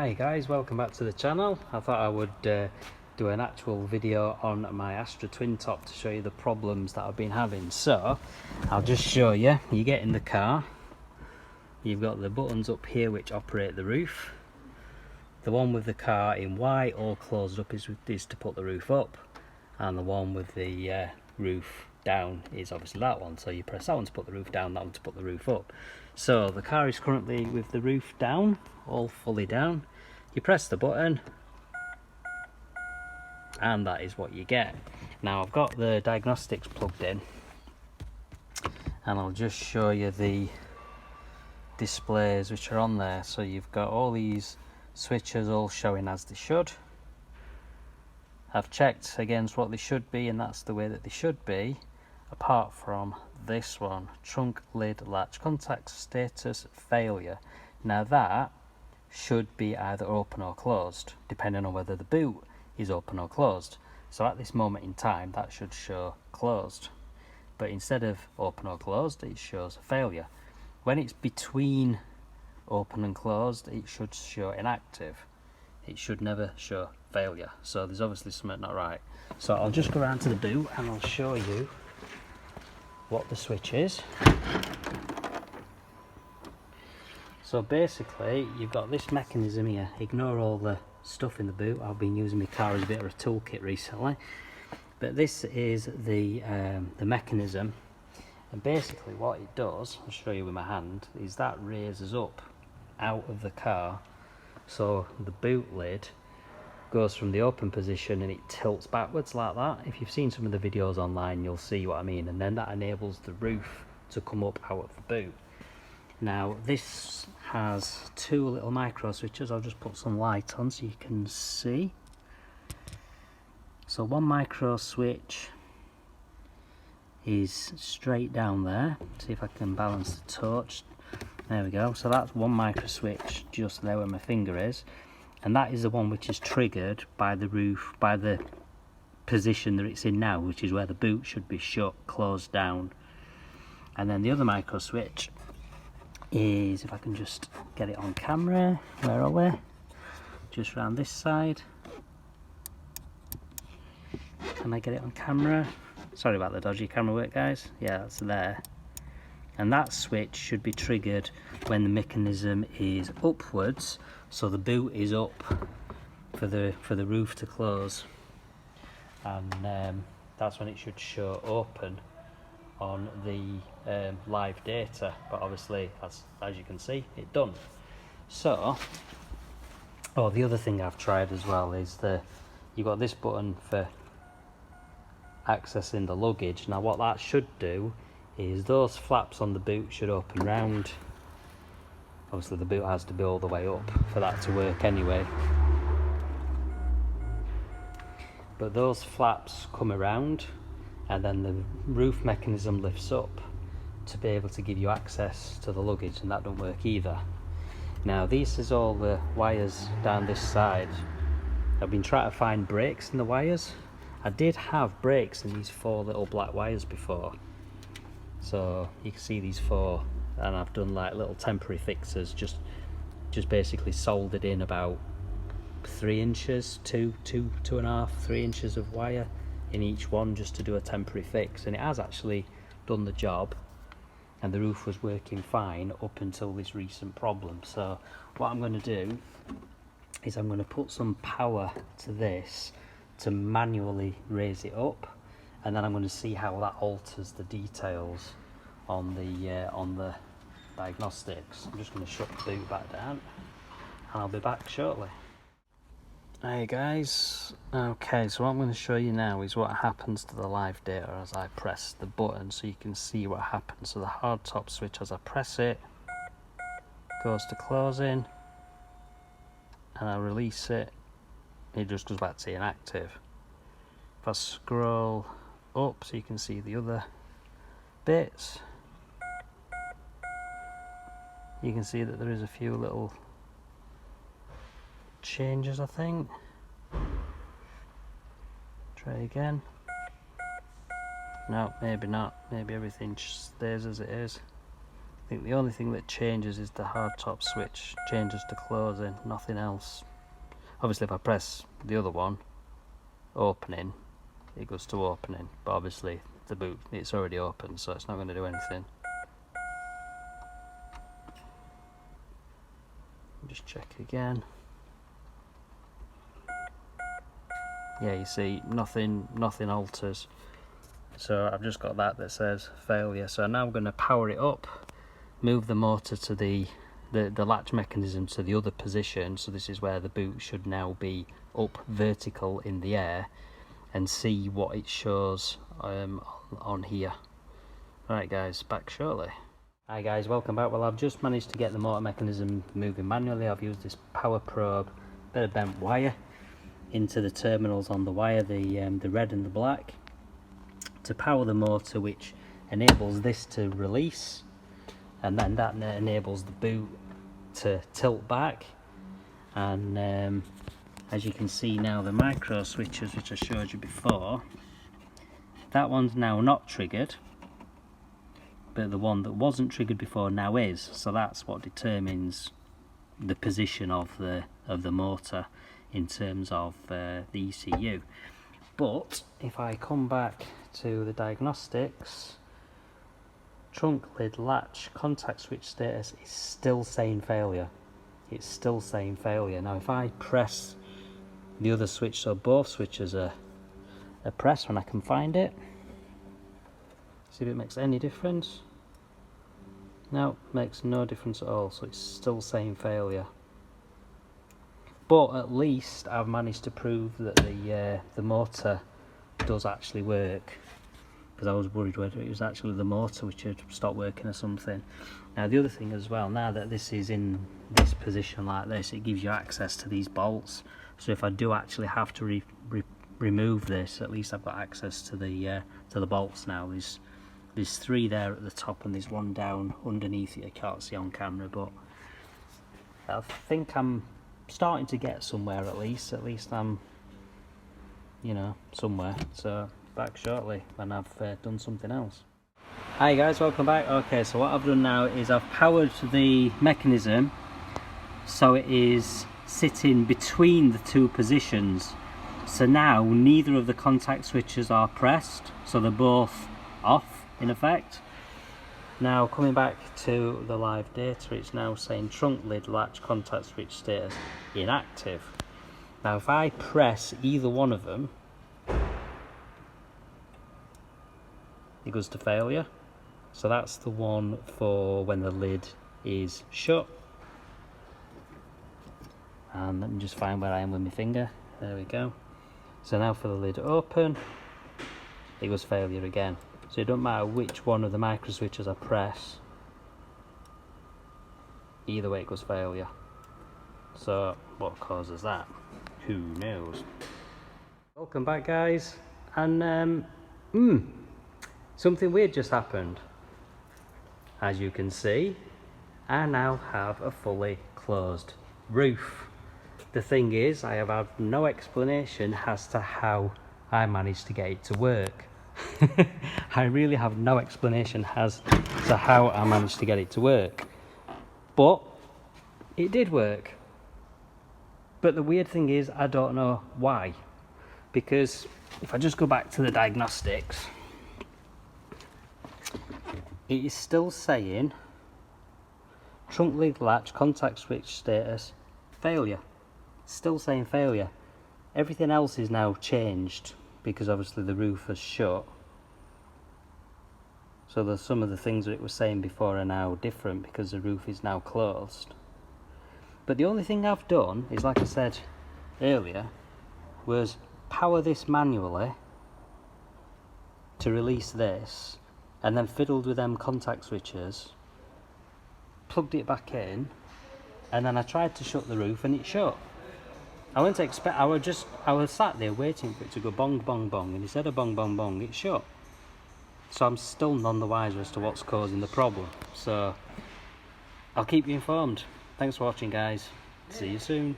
Hi guys, welcome back to the channel. I thought I would do an actual video on my Astra Twintop to show you the problems that I've been having. So I'll just show you. You get in the car, you've got the buttons up here which operate the roof. The one with the car in white all closed up is to put the roof up, and the one with the roof down is obviously that one. So you press that one to put the roof down, that one to put the roof up. So the car is currently with the roof down, all fully down. You press the button and that is what you get. Now I've got the diagnostics plugged in and I'll just show you the displays which are on there. So you've got all these switches all showing as they should. I've checked against what they should be, and that's the way that they should be, apart from this one, trunk lid latch contact status failure. Now that should be either open or closed, depending on whether the boot is open or closed. So at this moment in time that should show closed, but instead of open or closed it shows a failure. When it's between open and closed it should show inactive. It should never show failure, so there's obviously something not right. So I'll just go around to the boot and I'll show you what the switch is. So basically you've got this mechanism here. Ignore all the stuff in the boot. I've been using my car as a bit of a toolkit recently, but this is the mechanism, and basically what it does, I'll show you with my hand, is that raises up out of the car, so the boot lid goes from the open position and it tilts backwards like that. If you've seen some of the videos online you'll see what I mean, and then that enables the roof to come up out of the boot. Now this has two little micro switches. I'll just put some light on so you can see. So one micro switch is straight down there. See if I can balance the torch. There we go. So that's one micro switch just there where my finger is, and that is the one which is triggered by the roof, by the position that it's in now, which is where the boot should be shut, closed down. And then the other micro switch is, if I can just get it on camera, where are we? Just around this side. Can I get it on camera? Sorry about the dodgy camera work, guys. Yeah, that's there. And that switch should be triggered when the mechanism is upwards, so the boot is up for the roof to close, and that's when it should show open on the live data. But obviously, as you can see, it done. So, the other thing I've tried as well is you've got this button for accessing the luggage. Now what that should do is those flaps on the boot should open round. Obviously the boot has to be all the way up for that to work anyway, but those flaps come around and then the roof mechanism lifts up to be able to give you access to the luggage, and that don't work either. Now this is all the wires down this side. I've been trying to find breaks in the wires. I did have breaks in these four little black wires before, so you can see these four, and I've done like little temporary fixes, just basically soldered in about 3 inches, 3 inches of wire in each one, just to do a temporary fix, and it has actually done the job, and the roof was working fine up until this recent problem. So what I'm going to do is I'm going to put some power to this to manually raise it up, and then I'm going to see how that alters the details on the diagnostics. I'm just going to shut the boot back down and I'll be back shortly. Hey guys, okay, so what I'm going to show you now is what happens to the live data as I press the button, so you can see what happens. So the hard top switch, as I press it, goes to closing, and I release it, it just goes back to inactive. If I scroll up so you can see the other bits, you can see that there is a few little changes, I think. Try again. No, maybe not. Maybe everything stays as it is. think the only thing that changes is the hard top switch changes to closing, nothing else. Obviously if I press the other one, opening, it goes to opening, but obviously the boot, it's already open, so it's not going to do anything. Just check again. Yeah, you see nothing alters. So I've just got that says failure. So now I'm going to power it up, move the motor to the latch mechanism to the other position. So this is where the boot should now be up vertical in the air, and see what it shows on here. Right guys, back shortly. Hi guys, welcome back. Well, I've just managed to get the motor mechanism moving manually. I've used this power probe, bit of bent wire, into the terminals on the wire, the red and the black, to power the motor, which enables this to release, and then that enables the boot to tilt back. And as you can see now, the micro switches which I showed you before, that one's now not triggered, but the one that wasn't triggered before now is. So that's what determines the position of the motor in terms of the ECU. But if I come back to the diagnostics, trunk lid latch contact switch status is still saying failure. It's still saying failure. Now if I press the other switch, so both switches are pressed when I can find it, see if it makes any difference. No, makes no difference at all, so it's still saying failure. But at least I've managed to prove that the motor does actually work, because I was worried whether it was actually the motor which had stopped working or something. Now the other thing as well, now that this is in this position like this, it gives you access to these bolts. So if I do actually have to remove this, at least I've got access to the bolts now. There's three there at the top and there's one down underneath it. I can't see on camera, but I think I'm starting to get somewhere at least. At least I'm, you know, somewhere. So back shortly when I've done something else. Hi guys, welcome back. Okay, so what I've done now is I've powered the mechanism so it is sitting between the two positions. So now neither of the contact switches are pressed, so they're both off in effect. Now coming back to the live data, it's now saying trunk lid latch contact switch status inactive. Now if I press either one of them, it goes to failure. So that's the one for when the lid is shut. And let me just find where I am with my finger. There we go. So now for the lid open, it goes failure again. So it doesn't matter which one of the micro switches I press, either way it goes failure. So what causes that? Who knows? Welcome back guys, and something weird just happened. As you can see, I now have a fully closed roof. The thing is, I have had no explanation as to how I managed to get it to work. I really have no explanation as to how I managed to get it to work, but it did work. But the weird thing is, I don't know why, because if I just go back to the diagnostics, it is still saying trunk lid latch contact switch status failure. It's still saying failure. Everything else is now changed because obviously the roof has shut. So there's some of the things that it was saying before are now different because the roof is now closed. But the only thing I've done is, like I said earlier, was power this manually to release this, and then fiddled with them contact switches, plugged it back in, and then I tried to shut the roof and it shut. I wouldn't expect, I was sat there waiting for it to go bong bong bong, and instead of bong bong bong it shut. So I'm still none the wiser as to what's causing the problem. So I'll keep you informed. Thanks for watching guys. See you soon.